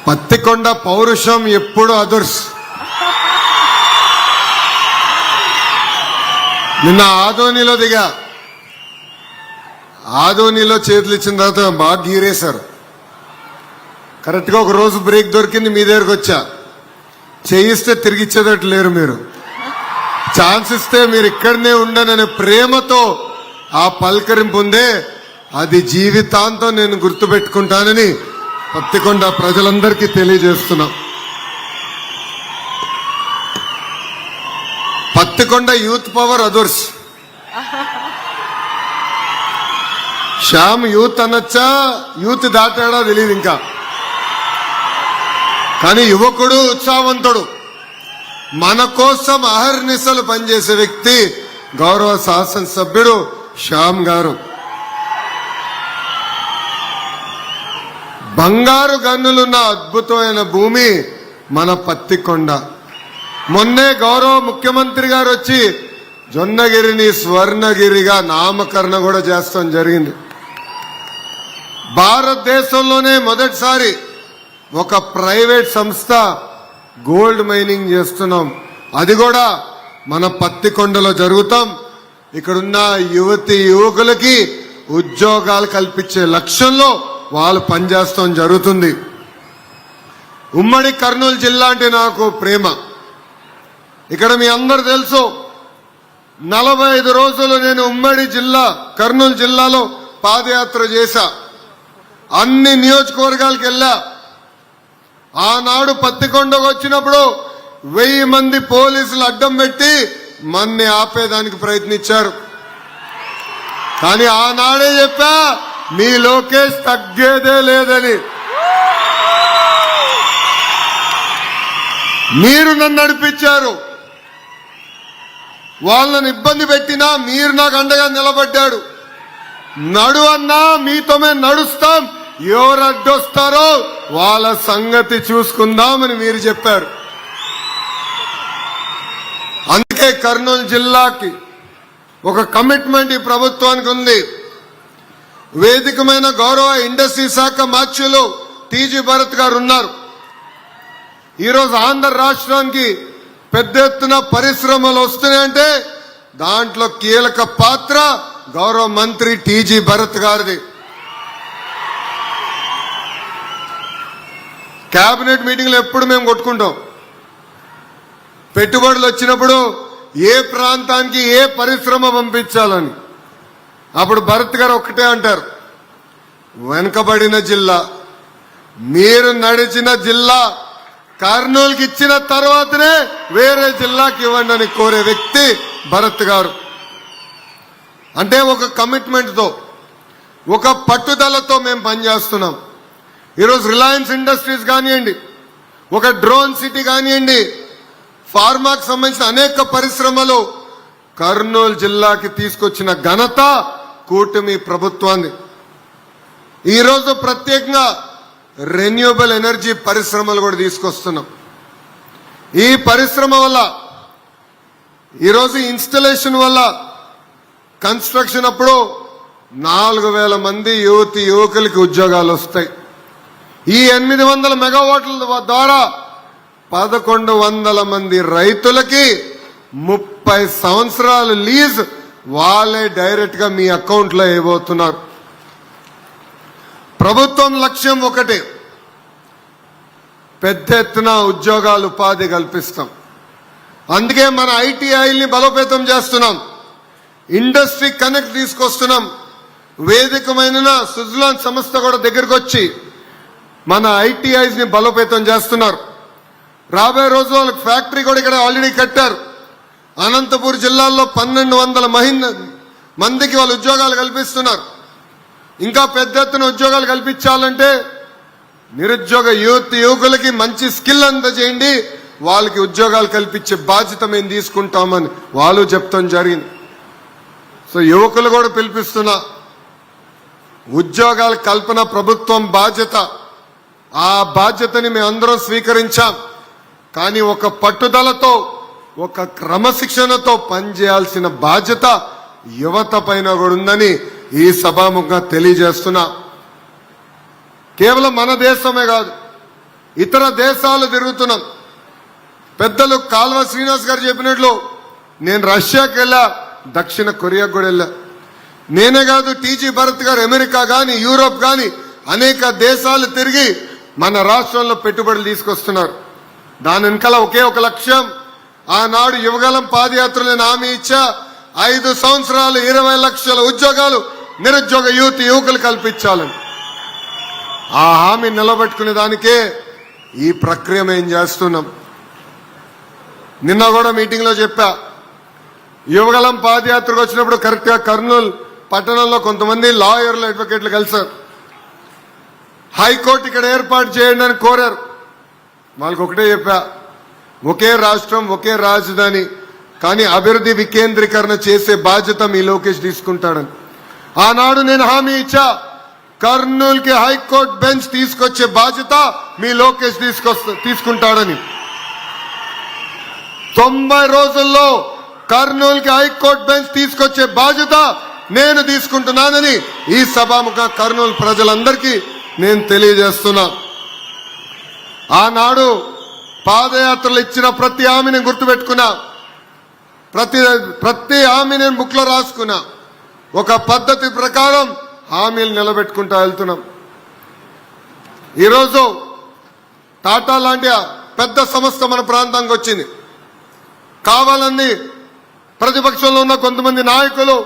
పత్తికొండ పౌరుషం ఎప్పుడు అదుర్స్. నిన్న ఆదోనిలో దిగా, ఆదోనిలో చేతులు ఇచ్చిన తర్వాత బాగా గీరేశారు. కరెక్ట్గా ఒక రోజు బ్రేక్ దొరికింది, మీ దగ్గరకు వచ్చా. చేయిస్తే తిరిగిచ్చేదట్టు లేరు మీరు. ఛాన్స్ ఇస్తే మీరు ఇక్కడనే ఉండననే ప్రేమతో ఆ పలకరింపు ఉందే, అది జీవితాంతం నేను గుర్తుపెట్టుకుంటానని పత్తికొండ ప్రజలందరికీ తెలియజేస్తున్నా. Pattikonda youth power others. Shyam youth అనొచ్చా, యూత్ దాటాడా తెలియదు ఇంకా, కానీ యువకుడు, ఉత్సాహవంతుడు, మన కోసం అహర్నిశలు పనిచేసే వ్యక్తి గౌరవ శాసనసభ్యుడు శ్యామ్ గారు. బంగారు గన్నులున్న అద్భుతమైన భూమి మన పత్తికొండ. మొన్నే గౌరవ ముఖ్యమంత్రి గారు వచ్చి జొన్నగిరిని స్వర్ణగిరిగా నామకరణ కూడా చేస్తాం జరిగింది. భారతదేశంలోనే మొదటిసారి ఒక ప్రైవేట్ సంస్థ గోల్డ్ మైనింగ్ చేస్తున్నాం. అది కూడా మన పత్తికొండలో జరుగుతాం. ఇక్కడున్న యువతి యువకులకి ఉద్యోగాలు కల్పించే లక్ష్యంలో వాళ్ళు పనిచేస్తాం జరుగుతుంది. ఉమ్మడి కర్నూలు జిల్లా అంటే నాకు ప్రేమ. ఇక్కడ మీ అందరు తెలుసు, 45 రోజులు నేను ఉమ్మడి జిల్లా కర్నూలు జిల్లాలో పాదయాత్ర చేశా. అన్ని నియోజకవర్గాలకు వెళ్ళా. ఆనాడు పత్తికొండకు వచ్చినప్పుడు 1000 మంది పోలీసులు అడ్డం పెట్టి మన్ని ఆపేదానికి ప్రయత్నించారు. కానీ ఆనాడే చెప్పా, మీ లోకేష్ తగ్గేదే లేదని. మీరు నన్ను నడిపించారు. వాళ్ళని ఇబ్బంది పెట్టినా మీరు నాకు అండగా నిలబడ్డాడు. నడు అన్నా మీతో మేము నడుస్తాం, ఎవరు అడ్డొస్తారో వాళ్ళ సంగతి చూసుకుందామని మీరు చెప్పారు. అందుకే కర్నూలు జిల్లాకి ఒక కమిట్మెంట్ ఈ ప్రభుత్వానికి ఉంది. వేదికమైన గౌరవ ఇండస్ట్రీ శాఖ మార్చులు టీజీ భరత్ గారు ఉన్నారు. ఈరోజు ఆంధ్ర రాష్ట్రానికి పెద్ద ఎత్తున పరిశ్రమలు వస్తున్నాయంటే దాంట్లో కీలక పాత్ర గౌరవ మంత్రి టీజీ భరత్ గారిది. కేబినెట్ మీటింగ్లో ఎప్పుడు మేము కొట్టుకుంటాం. పెట్టుబడులు వచ్చినప్పుడు ఏ ప్రాంతానికి ఏ పరిశ్రమ పంపించాలని. అప్పుడు భరత్ గారు ఒక్కటే అంటారు, వెనుకబడిన జిల్లా, మీరు నడిచిన జిల్లా కర్నూలుకి ఇచ్చిన తర్వాతనే వేరే జిల్లాకి ఇవ్వండి అని కోరే వ్యక్తి భరత్ గారు. అంటే ఒక కమిట్మెంట్తో, ఒక పట్టుదలతో మేము పనిచేస్తున్నాం. ఈరోజు రిలయన్స్ ఇండస్ట్రీస్ కానివ్వండి, ఒక డ్రోన్ సిటీ కానివ్వండి, ఫార్మాకు సంబంధించిన అనేక పరిశ్రమలు కర్నూలు జిల్లాకి తీసుకొచ్చిన ఘనత కూటమి ప్రభుత్వాన్ని. ఈరోజు ప్రత్యేకంగా రెన్యూబుల్ ఎనర్జీ పరిశ్రమలు కూడా తీసుకొస్తున్నాం. ఈ పరిశ్రమ వల్ల, ఈరోజు ఇన్స్టలేషన్ వల్ల, కన్స్ట్రక్షన్ అప్పుడు 4000 మంది యువతి యువకులకి ఉద్యోగాలు వస్తాయి. ఈ 800 మెగావాట్ల ద్వారా 1100 మంది రైతులకి 30 సంవత్సరాలు లీజ్ వాళ్ళే డైరెక్ట్ గా మీ అకౌంట్ లో వేయబోతున్నారు. ప్రభుత్వం లక్ష్యం ఒకటే, పెద్ద ఎత్తున ఉద్యోగాలు, ఉపాధి కల్పిస్తాం. అందుకే మన ఐటీఐల్ని బలోపేతం చేస్తున్నాం, ఇండస్ట్రీ కనెక్ట్ తీసుకొస్తున్నాం. వేదికమైన సుజలాన్ సంస్థ కూడా దగ్గరకు వచ్చి మన ఐటీఐస్ ని బలోపేతం చేస్తున్నారు. రాబోయే రోజు వాళ్ళకి ఫ్యాక్టరీ కూడా ఇక్కడ ఆల్రెడీ కట్టారు. అనంతపూర్ జిల్లాలో 1200 మందికి వాళ్ళు ఉద్యోగాలు కల్పిస్తున్నారు. ఇంకా పెద్ద ఎత్తున ఉద్యోగాలు కల్పించాలంటే నిరుద్యోగ యువకులకి మంచి స్కిల్ అందజేయండి, వాళ్ళకి ఉద్యోగాలు కల్పించే బాధ్యత మేము తీసుకుంటామని వాళ్ళు చెప్తాం జరిగింది. సో యువకులు కూడా పిలిపిస్తున్నా, ఉద్యోగాల కల్పన ప్రభుత్వం బాధ్యత. ఆ బాధ్యతని మేమందరం స్వీకరించాం. కానీ ఒక పట్టుదలతో, ఒక క్రమశిక్షణతో పనిచేయాల్సిన బాధ్యత యువత పైన కూడా ఉందని ఈ సభాముఖంగా తెలియజేస్తున్నా. కేవలం మన దేశమే కాదు, ఇతర దేశాలు తిరుగుతున్నాం. పెద్దలు కాల్వ శ్రీనివాస్ గారు చెప్పినట్లు నేను రష్యాకి వెళ్ళా, దక్షిణ కొరియాకు కూడా వెళ్ళా. నేనే కాదు, టీజీ భరత్ గారు అమెరికా కానీ యూరోప్ కానీ అనేక దేశాలు తిరిగి మన రాష్ట్రంలో పెట్టుబడులు తీసుకొస్తున్నారు. దాని వెనకాల ఒకే ఒక లక్ష్యం. ఆనాడు యువగలం పాదయాత్రలో నేను హామీ ఇచ్చా, 5 సంవత్సరాలు 20 లక్షల ఉద్యోగాలు నిరుద్యోగ యువకులు కల్పించాలని. ఆ హామీ నిలబెట్టుకునే దానికే ఈ ప్రక్రియ మేము చేస్తున్నాం. నిన్న కూడా మీటింగ్ లో చెప్పా, యువగలం పాదయాత్రకు వచ్చినప్పుడు కరెక్ట్ గా కర్నూలు పట్టణంలో కొంతమంది లాయర్లు అడ్వకేట్లు కలిశారు. హైకోర్టు ఇక్కడ ఏర్పాటు చేయండి అని కోరారు. వాళ్ళకి ఒకటే చెప్పా, ఒకే రాష్ట్రం ఒకే రాజధాని, కానీ అభివృద్ధి వికేంద్రీకరణ చేసే బాధ్యత మీ లోకేష్ తీసుకుంటాడని. ఆనాడు నేను హామీ ఇచ్చా, కర్నూలుకి హైకోర్టు బెంచ్ తీసుకొచ్చే బాధ్యత మీ లోకేష్ తీసుకుంటాడని. 90 రోజుల్లో కర్నూలుకి హైకోర్టు బెంచ్ తీసుకొచ్చే బాధ్యత నేను తీసుకుంటున్నానని ఈ సభాముఖ కర్నూలు ప్రజలందరికీ నేను తెలియజేస్తున్నా. ఆనాడు పాదయాత్రలు ఇచ్చిన ప్రతి హామీని గుర్తుపెట్టుకున్నా, ప్రతి హామీ నేను బుక్ లో రాసుకున్నా. ఒక పద్ధతి ప్రకారం హామీలు నిలబెట్టుకుంటూ వెళ్తున్నాం. ఈరోజు టాటా లాంటి పెద్ద సంస్థ మన ప్రాంతానికి వచ్చింది. కావాలని ప్రతిపక్షంలో ఉన్న కొంతమంది నాయకులు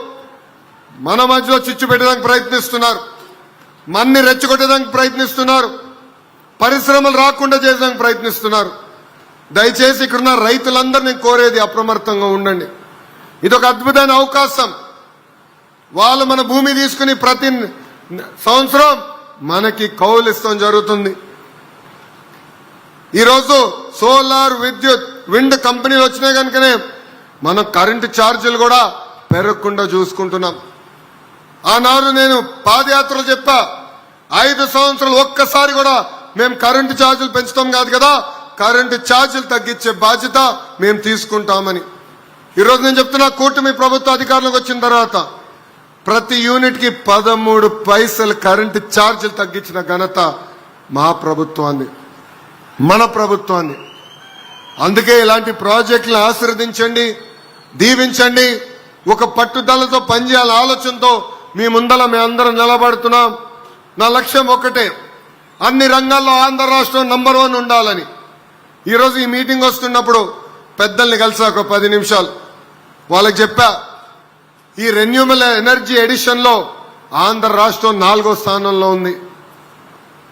మన మధ్యలో చిచ్చు పెట్టడానికి ప్రయత్నిస్తున్నారు, మన్ని రెచ్చగొట్టడానికి ప్రయత్నిస్తున్నారు, పరిశ్రమలు రాకుండా చేయడానికి ప్రయత్నిస్తున్నారు. దయచేసి ఇక్కడున్న రైతులందరినీ కోరేది అప్రమత్తంగా ఉండండి. ఇది ఒక అద్భుతమైన అవకాశం. వాళ్ళు మన భూమి తీసుకుని ప్రతి సంవత్సరం మనకి కౌలు ఇస్తాం జరుగుతుంది. ఈరోజు సోలార్ విండ్ కంపెనీలు వచ్చినాయి కనుకనే మనం కరెంటు ఛార్జీలు కూడా పెరగకుండా చూసుకుంటున్నాం. ఆనాడు నేను పాదయాత్రలు చెప్పా, 5 సంవత్సరాలు ఒక్కసారి కూడా మేము కరెంటు ఛార్జీలు పెంచుతాం కాదు కదా, కరెంటు ఛార్జీలు తగ్గించే బాధ్యత మేము తీసుకుంటామని. ఈరోజు నేను చెప్తున్నా, కూటమి ప్రభుత్వ అధికారంలోకి వచ్చిన తర్వాత ప్రతి యూనిట్ కి 13 పైసలు కరెంటు ఛార్జీలు తగ్గించిన ఘనత మా ప్రభుత్వాన్ని, మన ప్రభుత్వాన్ని. అందుకే ఇలాంటి ప్రాజెక్టులను ఆశీర్వదించండి, దీవించండి. ఒక పట్టుదలతో పనిచేయాల ఆలోచనతో మీ ముందర మేమందరం నిలబడుతున్నాం. నా లక్ష్యం ఒకటే, అన్ని రంగాల్లో ఆంధ్ర రాష్ట్రం నంబర్ 1 ఉండాలని. ఈరోజు ఈ మీటింగ్ వస్తున్నప్పుడు పెద్దల్ని కలిసా ఒక 10 నిమిషాలు వాళ్ళకి చెప్పా, ఈ రెన్యూబుల్ ఎనర్జీ ఎడిషన్ లో ఆంధ్ర రాష్ట్రం 4వ స్థానంలో ఉంది.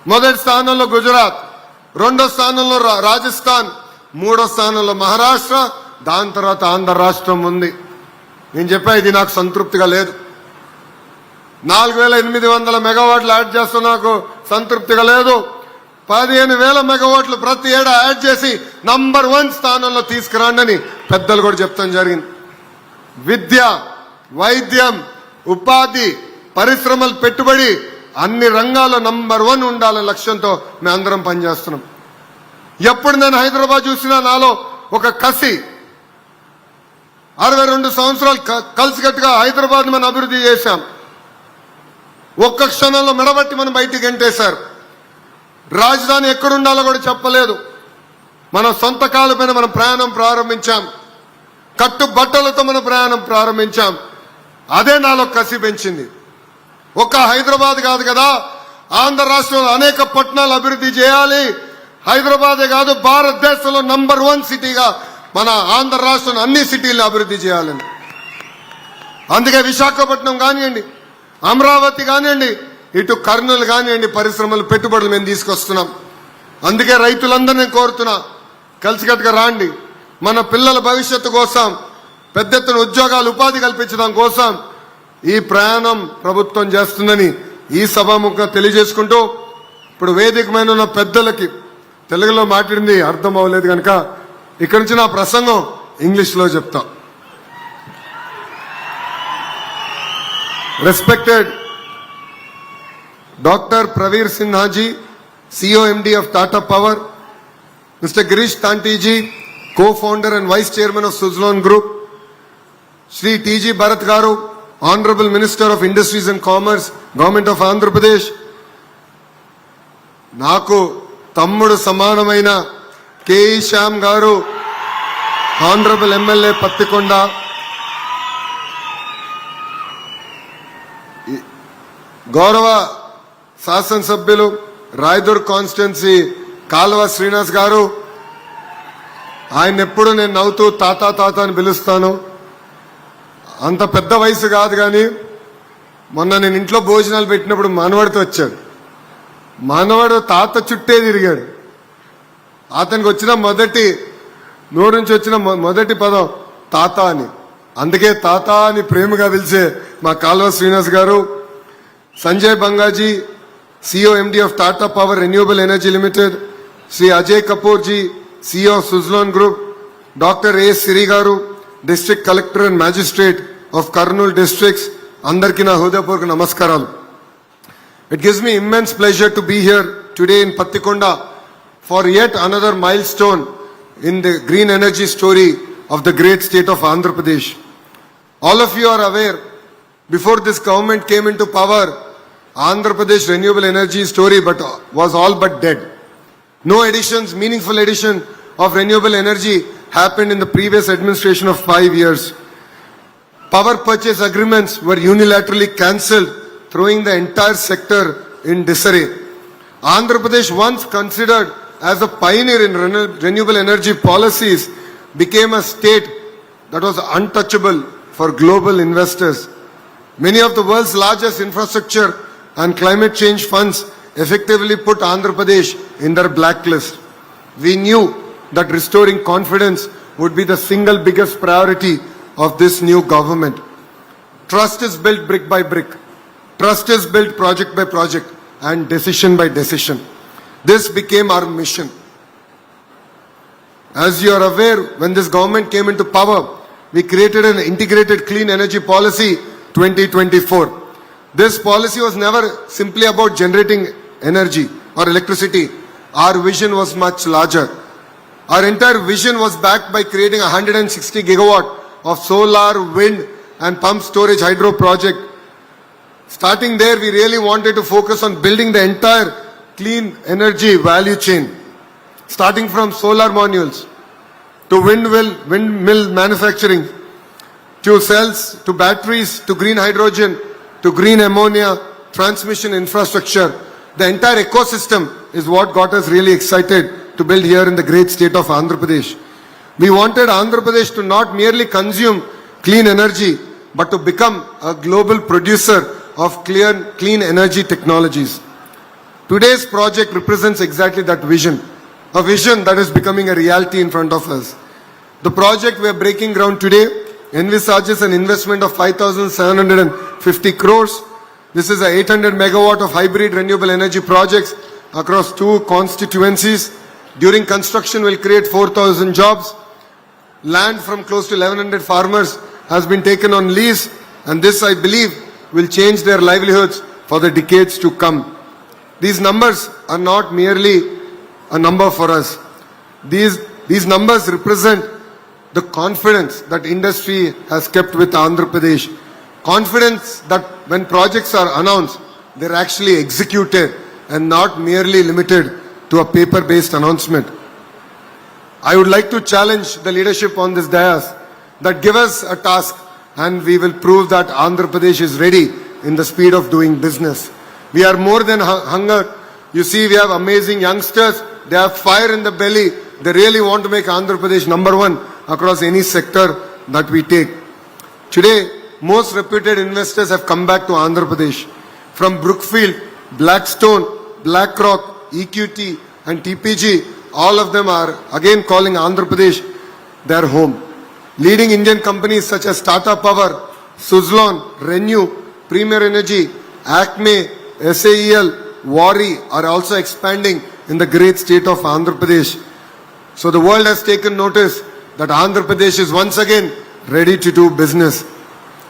మొదటి స్థానంలో గుజరాత్, 2వ స్థానంలో రాజస్థాన్, 3వ స్థానంలో మహారాష్ట్ర, దాని తర్వాత ఆంధ్ర రాష్ట్రం ఉంది. నేను చెప్పా, ఇది నాకు సంతృప్తిగా లేదు. 4800 మెగావాట్లు యాడ్ చేస్తా, నాకు సంతృప్తిగా లేదు. 15,000 మెగావాట్లు ప్రతి ఏడా యాడ్ చేసి నంబర్ 1 స్థానంలో తీసుకురాండి అని పెద్దలు కూడా చెప్తాం జరిగింది. విద్య, వైద్యం, ఉపాధి, పరిశ్రమలు, పెట్టుబడి అన్ని రంగాల్లో నంబర్ 1 ఉండాలనే లక్ష్యంతో మేము అందరం పనిచేస్తున్నాం. ఎప్పుడు నేను హైదరాబాద్ చూసినా నాలో ఒక కసి. 62 సంవత్సరాలు కలిసికట్టుగా హైదరాబాద్ మనం అభివృద్ధి చేశాం. ఒక్క క్షణంలో మెడబట్టి మనం బయటికి గంటేశారు. రాజధాని ఎక్కడుండాలో కూడా చెప్పలేదు. మన సొంత కాళ్ళపైన మనం ప్రయాణం ప్రారంభించాం, కట్టుబట్టలతో మన ప్రయాణం ప్రారంభించాం. అదే నాలో కసి పెంచింది. ఒక్క హైదరాబాద్ కాదు కదా, ఆంధ్ర రాష్ట్రంలో అనేక పట్టణాలు అభివృద్ధి చేయాలి. హైదరాబాదే కాదు, భారతదేశంలో నంబర్ 1 సిటీగా మన ఆంధ్ర రాష్ట్రం అన్ని సిటీలను అభివృద్ధి చేయాలని. అందుకే విశాఖపట్నం కానివ్వండి, అమరావతి కానివ్వండి, ఇటు కర్నూలు కానివ్వండి, పరిశ్రమలు, పెట్టుబడులు మేము తీసుకొస్తున్నాం. అందుకే రైతులందరినీ కోరుతున్నా, కలిసికట్టుగా రాండి. మన పిల్లల భవిష్యత్తు కోసం, పెద్ద ఎత్తున ఉద్యోగాలు, ఉపాధి కల్పించడం కోసం ఈ ప్రయాణం ప్రభుత్వం చేస్తుందని ఈ సభాముఖంగా తెలియజేసుకుంటూ, ఇప్పుడు వేదికమైన ఉన్న పెద్దలకి తెలుగులో మాట్లాడింది అర్థం అవ్వలేదు కనుక ఇక్కడి నుంచి నా ప్రసంగం ఇంగ్లీష్లో చెప్తా. Respected Dr. Praveer Sinha ji, CEO MD of Tata Power, Mr. Girish Tanti ji, co-founder and vice chairman of Suzlon Group, Shri T.G. Bharat Garu, Honorable Minister of Industries and Commerce, Government of Andhra Pradesh. నాకు తమ్ముడు సమానమైన K E Shyam గారు, honourable MLA Pattikonda, గౌరవ శాసనసభ్యులు Rayadurg constituency కాల్వ శ్రీనివాస్ గారు, ఆయన ఎప్పుడు నేను నవ్వుతూ తాత తాత అని పిలుస్తాను. అంత పెద్ద వయసు కాదు కానీ మొన్న నేను ఇంట్లో భోజనాలు పెట్టినప్పుడు మనవడితో వచ్చాడు. మనవడు తాత చుట్టే తిరిగాడు. అతనికి వచ్చిన నోరు నుంచి వచ్చిన మొదటి పదం తాత అని. అందుకే తాత అని ప్రేమగా పిలిచే మా కాల్వ శ్రీనివాస్ గారు, Sanjay బంగాజీ, CEO MD of Tata Power Renewable Energy Limited, Sri Ajay Kapoor ji, CEO of Suzlon Group, Dr. A. Siri garu, District Collector and Magistrate of Kurnool Districts, andarki na hృదయపూర్వక నమస్కారాలు. It gives me immense pleasure to be here today in Pattikonda for yet another milestone in the green energy story of the great state of Andhra Pradesh. All of you are aware, before this government came into power, Andhra Pradesh renewable energy story was all but dead. No additions, meaningful addition of renewable energy happened in the previous administration of 5 years. Power purchase agreements were unilaterally cancelled, throwing the entire sector in disarray. Andhra Pradesh, once considered as a pioneer in renewable energy policies, became a state that was untouchable for global investors. Many of the world's largest infrastructure and climate change funds effectively put Andhra Pradesh in their blacklist. We knew that restoring confidence would be the single biggest priority of this new government. Trust is built brick by brick. Trust is built project by project and decision by decision. This became our mission. As you are aware, when this government came into power, we created an integrated clean energy policy 2024. This policy was never simply about generating energy or electricity. Our vision was much larger. Our entire vision was backed by creating 160 gigawatt of solar, wind and pump storage hydro project. Starting there, we really wanted to focus on building the entire clean energy value chain, starting from solar modules to windmill manufacturing, to cells, to batteries, to green hydrogen, to green ammonia, transmission infrastructure. The entire ecosystem is what got us really excited to build here in the great state of Andhra Pradesh. We wanted Andhra Pradesh to not merely consume clean energy, but to become a global producer of clean energy technologies. Today's project represents exactly that vision, a vision that is becoming a reality in front of us. The project we are breaking ground today envisages an investment of 5,750 crores. This is a 800 megawatt of hybrid renewable energy projects across 2 constituencies. During construction, will create 4,000 jobs. Land from close to 1,100 farmers has been taken on lease, and this, I believe, will change their livelihoods for the decades to come. These numbers are not merely a number for us. These numbers represent the confidence that industry has kept with Andhra Pradesh. Confidence that when projects are announced, they're actually executed and not merely limited to a paper-based announcement. I would like to challenge the leadership on this dais that give us a task and we will prove that Andhra Pradesh is ready in the speed of doing business. We are more than hunger. You see, we have amazing youngsters. They have fire in the belly. They really want to make Andhra Pradesh number one across any sector that we take. Today, most reputed investors have come back to Andhra Pradesh. From Brookfield, Blackstone, BlackRock, EQT and TPG, all of them are again calling Andhra Pradesh their home. Leading Indian companies such as Tata Power, Suzlon, Renew, Premier Energy, Acme, SAEL, Waaree are also expanding in the great state of Andhra Pradesh. So the world has taken notice that Andhra Pradesh is once again ready to do business.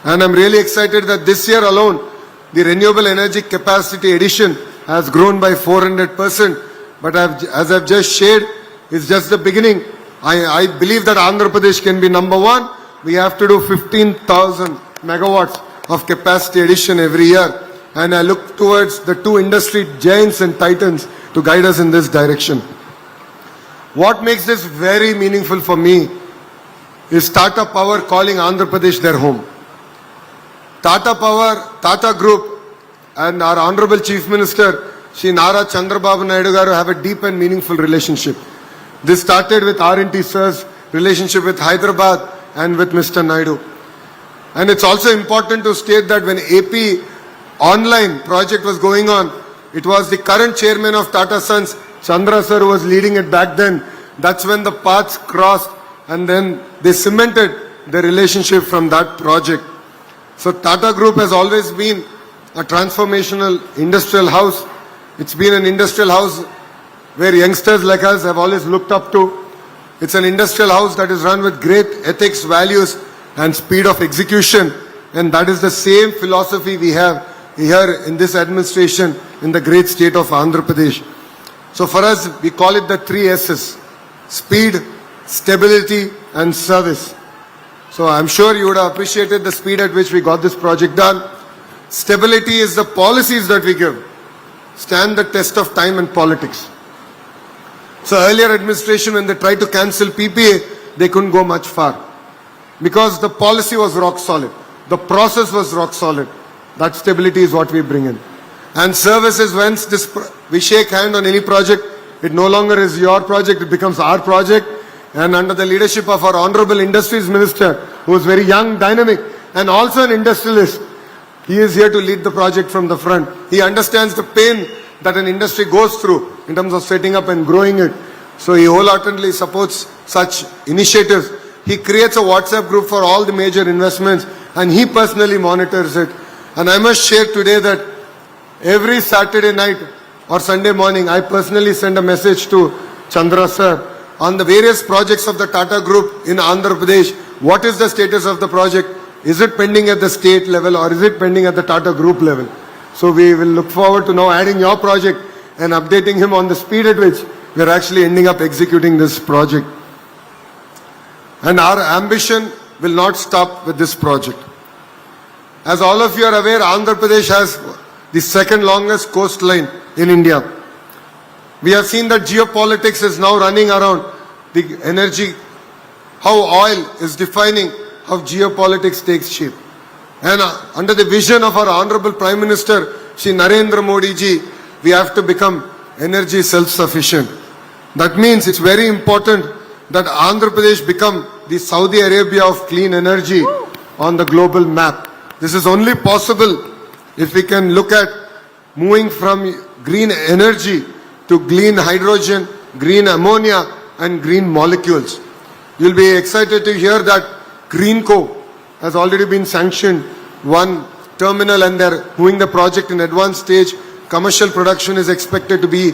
And I'm really excited that this year alone, the renewable energy capacity addition has grown by 400%. But as I've just shared, it's just the beginning. I believe that Andhra Pradesh can be number one. We have to do 15,000 megawatts of capacity addition every year. And I look towards the 2 industry giants and titans to guide us in this direction. What makes this very meaningful for me is Tata Power calling Andhra Pradesh their home. Tata Power, Tata Group and our Honorable Chief Minister, Shri Nara Chandrababu Naidu Garu have a deep and meaningful relationship. This started with R&T Sir's relationship with Hyderabad and with Mr. Naidu. And it's also important to state that when AP online project was going on, it was the current chairman of Tata Sons, Chandra Sir, who was leading it back then. That's when the paths crossed and then they cemented the relationship from that project. So Tata Group has always been a transformational industrial house. It's been an industrial house where youngsters like us have always looked up to. It's an industrial house that is run with great ethics, values and speed of execution. And that is the same philosophy we have here in this administration in the great state of Andhra Pradesh. So for us, we call it the 3 S's: speed, stability and service. So I'm sure you would have appreciated the speed at which we got this project done. Stability is the policies that we give stand the test of time and politics. So earlier administration, when they tried to cancel PPA, they couldn't go much far because the policy was rock solid. The process was rock solid. That stability is what we bring in. And service is when we shake hand on any project, it no longer is your project, it becomes our project. And under the leadership of our Honorable Industries Minister, who is very young, dynamic, and also an industrialist, he is here to lead the project from the front. He understands the pain that an industry goes through in terms of setting up and growing it. So he wholeheartedly supports such initiatives. He creates a WhatsApp group for all the major investments and he personally monitors it. And I must share today that every Saturday night or Sunday morning, I personally send a message to Chandra Sir on the various projects of the Tata Group in Andhra Pradesh. What is the status of the project? Is it pending at the state level or is it pending at the Tata Group level? So we will look forward to now adding your project and updating him on the speed at which we are actually ending up executing this project. And our ambition will not stop with this project. As all of you are aware, Andhra Pradesh has the second longest coastline in India. We have seen that geopolitics is now running around the energy, how oil is defining how geopolitics takes shape. And under the vision of our Honorable Prime Minister, Shri Narendra Modi ji, we have to become energy self-sufficient. That means it's very important that Andhra Pradesh become the Saudi Arabia of clean energy on the global map. This is only possible if we can look at moving from green energy to green hydrogen, green ammonia and green molecules. You'll be excited to hear that Greenco has already been sanctioned one terminal and they're moving the project in advanced stage. Commercial production is expected to be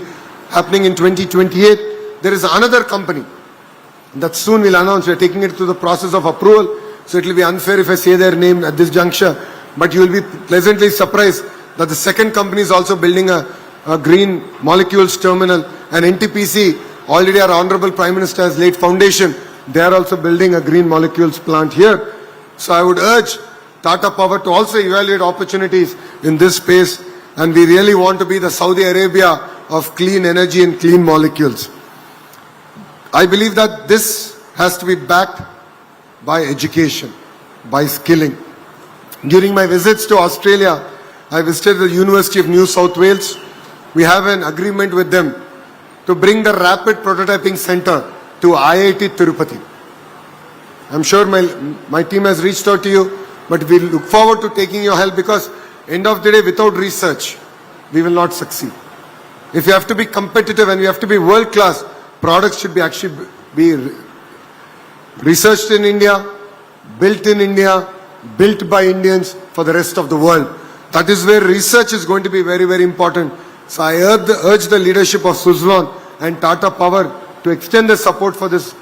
happening in 2028. There is another company that soon will announce. We're taking it through the process of approval. So it will be unfair if I say their name at this juncture. But you will be pleasantly surprised that the second company is also building a green molecules terminal. And NTPC, already our Honorable Prime Minister has laid foundation. They are also building a green molecules plant here. So I would urge Tata Power to also evaluate opportunities in this space. And we really want to be the Saudi Arabia of clean energy and clean molecules. I believe that this has to be backed by education, by skilling. During my visits to Australia, I visited the University of New South Wales. We have an agreement with them to bring the Rapid Prototyping Center to IIT Tirupati. I'm sure my team has reached out to you, but we look forward to taking your help because end of the day, without research, we will not succeed. If you have to be competitive and you have to be world class, products should be actually be researched in India, built by Indians for the rest of the world. That is where research is going to be very, very important. So I urge the leadership of Suzlon and Tata Power to extend the support for this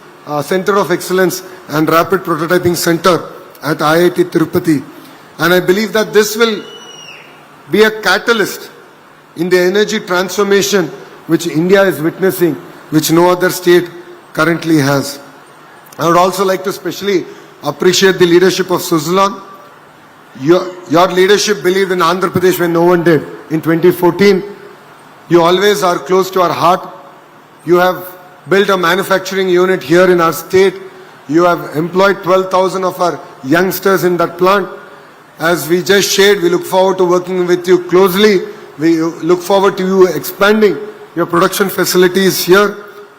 Center of Excellence and Rapid Prototyping Center at IIT Tirupati. And I believe that this will be a catalyst in the energy transformation which India is witnessing, which no other state currently has. I would also like to especially appreciate the leadership of Suzlon. Your leadership believed in Andhra Pradesh when no one did. In 2014, You always are close to our heart. You have built a manufacturing unit here in our state. You have employed 12,000 of our youngsters in that plant. As we just shared, we look forward to working with you closely. We look forward to you expanding your production facilities here.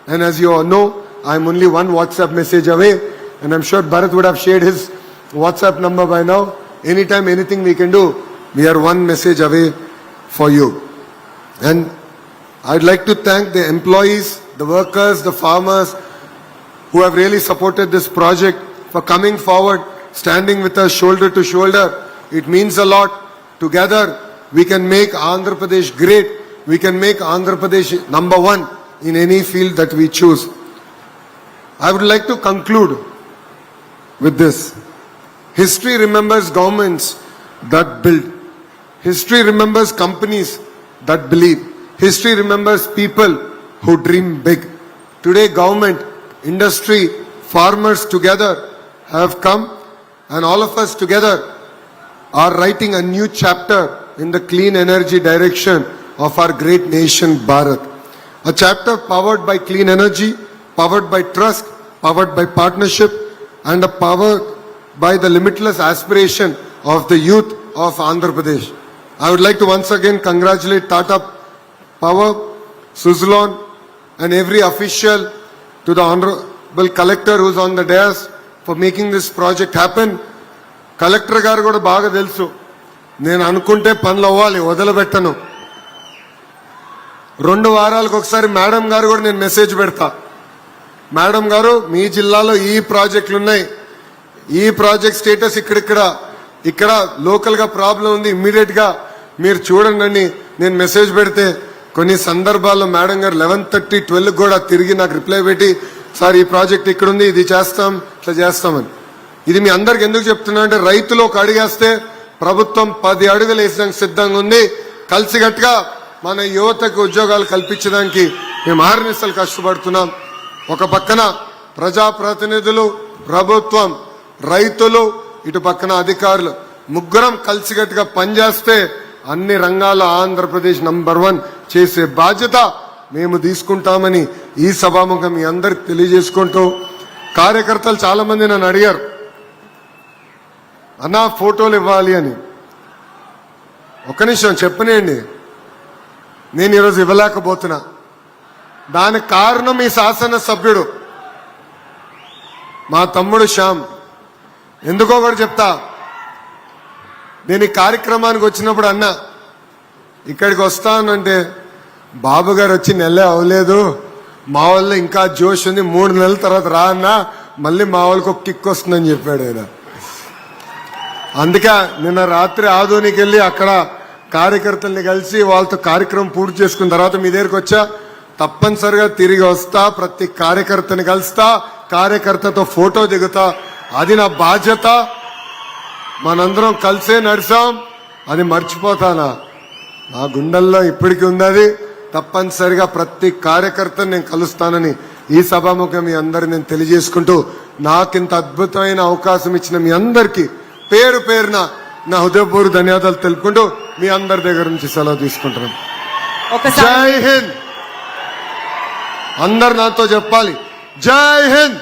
And as you all know, I'm only one WhatsApp message away. And I'm sure Bharat would have shared his WhatsApp number by now. Anytime, anything we can do, we are one message away for you. And I'd like to thank the employees, the workers, the farmers who have really supported this project for coming forward, standing with us shoulder to shoulder. It means a lot. Together, we can make Andhra Pradesh great. We can make Andhra Pradesh number one in any field that we choose. I would like to conclude with this. History remembers governments that build. History remembers companies that believe. History remembers people who dream big. Today, government, industry, farmers together have come, and all of us together are writing a new chapter in the clean energy direction of our great nation, Bharat. A chapter powered by clean energy, powered by trust, powered by partnership, and powered by the limitless aspiration of the youth of Andhra Pradesh. I would like to once again congratulate Tata Power, Suzlon, and every official, to the Honorable Collector who's on the dais for making this project happen. Collector గారు కూడా బాగా తెలుసు, నేను అనుకుంటే పనులు అవ్వాలి, వదలబెట్టను. 2 వారాలకు ఒకసారి మేడం గారు కూడా నేను మెసేజ్ పెడతా. మేడం గారు, మీ జిల్లాలో ఈ ప్రాజెక్టులు ఉన్నాయి, ఈ ప్రాజెక్ట్ స్టేటస్ ఇక్కడ లోకల్ గా ప్రాబ్లం ఉంది, ఇమ్మీడియట్ గా మీరు చూడండి అని నేను మెసేజ్ పెడితే, కొన్ని సందర్భాల్లో మేడం గారు 11:30, 12 కూడా తిరిగి నాకు రిప్లై పెట్టి, సార్ ఈ ప్రాజెక్ట్ ఇక్కడ ఉంది, ఇది చేస్తాం, ఇట్లా చేస్తామని. ఇది మీ అందరికి ఎందుకు చెప్తున్నా అంటే, రైతులు ఒక అడుగేస్తే ప్రభుత్వం 10 అడుగులు వేసడానికి సిద్ధంగా ఉంది. కలిసికట్టుగా మన యువతకు ఉద్యోగాలు కల్పించడానికి మేము ఆహర్నిశలు కష్టపడుతున్నాం. ఒక పక్కన ప్రజాప్రతినిధులు, ప్రభుత్వం, రైతులు, ఇటు పక్కన అధికారులు, ముగ్గురం కలిసికట్టుగా పనిచేస్తే అన్ని రంగాల్లో ఆంధ్రప్రదేశ్ నంబర్ 1 చేసే బాధ్యత మేము తీసుకుంటామని ఈ సభాముఖం మీ అందరికి తెలియజేసుకుంటూ, కార్యకర్తలు చాలా మంది నన్ను అడిగారు, అన్నా ఫోటోలు ఇవ్వాలి అని. ఒక్క నిమిషం చెప్పనేయండి, నేను ఈరోజు ఇవ్వలేకపోతున్నా. దానికి కారణం ఈ శాసనసభ్యుడు మా తమ్ముడు శ్యామ్. ఎందుకో కూడా చెప్తా. నేను ఈ కార్యక్రమానికి వచ్చినప్పుడు అన్నా, ఇక్కడికి వస్తానంటే బాబు గారు వచ్చి నెలే అవ్వలేదు, మా వాళ్ళు ఇంకా జోష్ ఉంది, 3 నెలల తర్వాత రా అన్నా, మళ్ళీ మా వాళ్ళకి ఒక కిక్ వస్తుందని చెప్పాడు ఆయన. అందుకే నిన్న రాత్రి ఆదోనికి వెళ్ళి అక్కడ కార్యకర్తల్ని కలిసి వాళ్ళతో కార్యక్రమం పూర్తి చేసుకున్న తర్వాత మీ దగ్గరికి వచ్చా. తప్పనిసరిగా తిరిగి వస్తా, ప్రతి కార్యకర్తని కలుస్తా, కార్యకర్తతో ఫోటో దిగుతా. అది నా బాధ్యత. మనందరం కలిసే నడిచాం, అది మర్చిపోతానా? నా గుండెల్లో ఇప్పటికీ ఉన్నది. తప్పనిసరిగా ప్రతి కార్యకర్తను నేను కలుస్తానని ఈ సభాముఖం మీ అందరు నేను తెలియజేసుకుంటూ, నాకింత అద్భుతమైన అవకాశం ఇచ్చిన మీ అందరికీ పేరు పేరున నా హృదయపూర్వక ధన్యవాదాలు తెలుపుకుంటూ మీ అందరి దగ్గర నుంచి సెలవు తీసుకుంటున్నాను. జై హింద్. అందరు నాతో చెప్పాలి, జై హింద్.